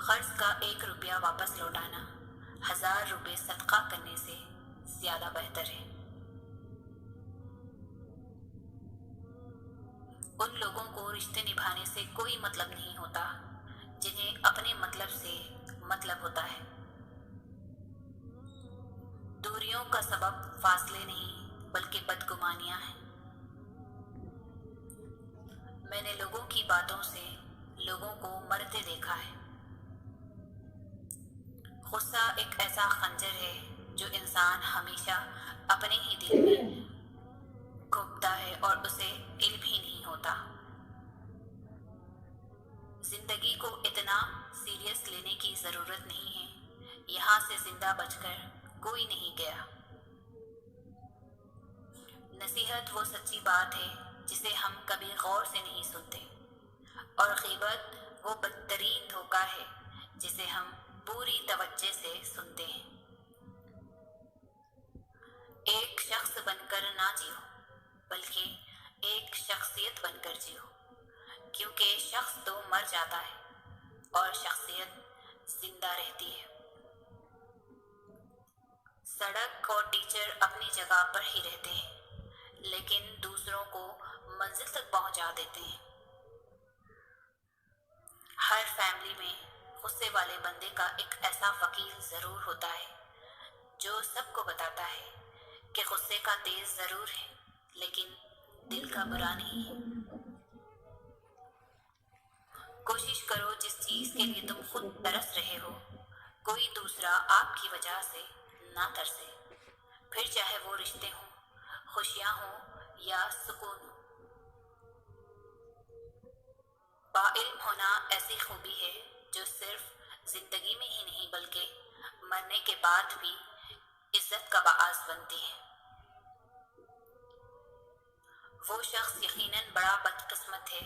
قرض کا 1 روپیہ واپس لوٹانا 1000 روپے صدقہ کرنے سے زیادہ بہتر ہے۔ ان لوگوں کو رشتے نبھانے سے کوئی مطلب نہیں ہوتا جنہیں اپنے مطلب سے مطلب ہوتا ہے۔ دوریوں کا سبب فاصلے نہیں بلکہ بدگمانیاں ہیں۔ میں نے لوگوں کی باتوں سے لوگوں کو مرتے دیکھا ہے۔ غصہ ایک ایسا خنجر ہے جو انسان ہمیشہ اپنے ہی دل میں گھونپتا ہے اور اسے علم ہی نہیں ہوتا۔ زندگی کو اتنا سیریس لینے کی ضرورت نہیں ہے، یہاں سے زندہ بچ کر کوئی نہیں گیا۔ نصیحت وہ سچی بات ہے جسے ہم کبھی غور سے نہیں سنتے، اور غیبت وہ بدترین دھوکہ ہے جسے ہم پوری توجہ سے سنتے ہیں۔ ایک شخص بن کر نہ جیو بلکہ ایک شخصیت بن کر جیو، کیونکہ شخص تو مر جاتا ہے اور شخصیت زندہ رہتی ہے۔ سڑک اور ٹیچر اپنی جگہ پر ہی رہتے ہیں لیکن دوسروں کو منزل تک پہنچا دیتے ہیں۔ ہر فیملی میں غصے والے بندے کا ایک ایسا وکیل ضرور ہوتا ہے جو سب کو بتاتا ہے کہ غصے کا تیز ضرور ہے لیکن دل کا برا نہیں ہے۔ کوشش کرو جس چیز کے لیے تم خود ترس رہے ہو کوئی دوسرا آپ کی وجہ سے نہ ترسے، پھر چاہے وہ رشتے ہوں، خوشیاں ہوں یا سکون ہو۔ باعلم ہونا ایسی خوبی ہے جو صرف زندگی میں ہی نہیں بلکہ مرنے کے بعد بھی عزت کا باعث بنتی ہے۔ وہ شخص یقیناً بڑا بدقسمت ہے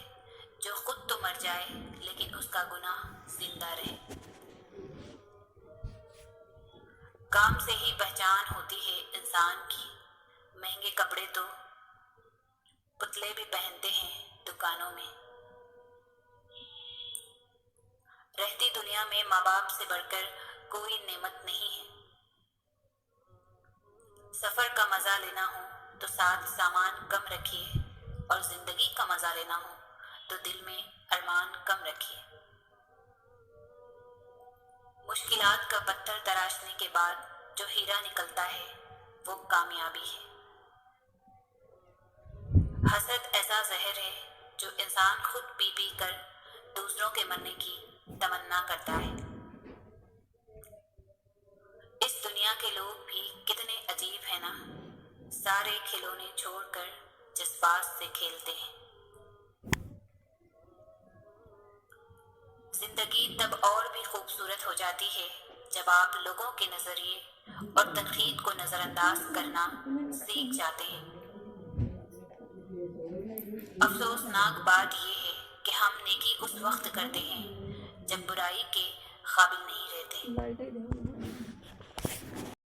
جو خود تو مر جائے لیکن اس کا گناہ زندہ رہے۔ کام سے ہی پہچان ہوتی ہے انسان کی، مہنگے کپڑے تو پتلے بھی پہنتے ہیں دکانوں میں۔ رہتی دنیا میں ماں باپ سے بڑھ کر کوئی نعمت نہیں ہے۔ سفر کا مزہ لینا ہو تو ساتھ سامان کم رکھیے، اور زندگی کا مزہ لینا ہو تو دل میں ارمان کم رکھیے۔ مشکلات کا پتھر تراشنے کے بعد جو ہیرا نکلتا ہے وہ کامیابی ہے۔ حسد ایسا زہر ہے جو انسان خود پی پی کر دوسروں کے مرنے کی تمنا کرتا ہے۔ اس دنیا کے لوگ بھی کتنے عجیب ہیں نا، سارے کھلونے چھوڑ کر جذبات سے کھیلتے ہیں۔ زندگی تب اور بھی خوبصورت ہو جاتی ہے جب آپ لوگوں کے نظریے اور تنقید کو نظر انداز کرنا سیکھ جاتے ہیں۔ افسوسناک بات یہ ہے کہ ہم نیکی اس وقت کرتے ہیں جب برائی کے قابل نہیں رہتے۔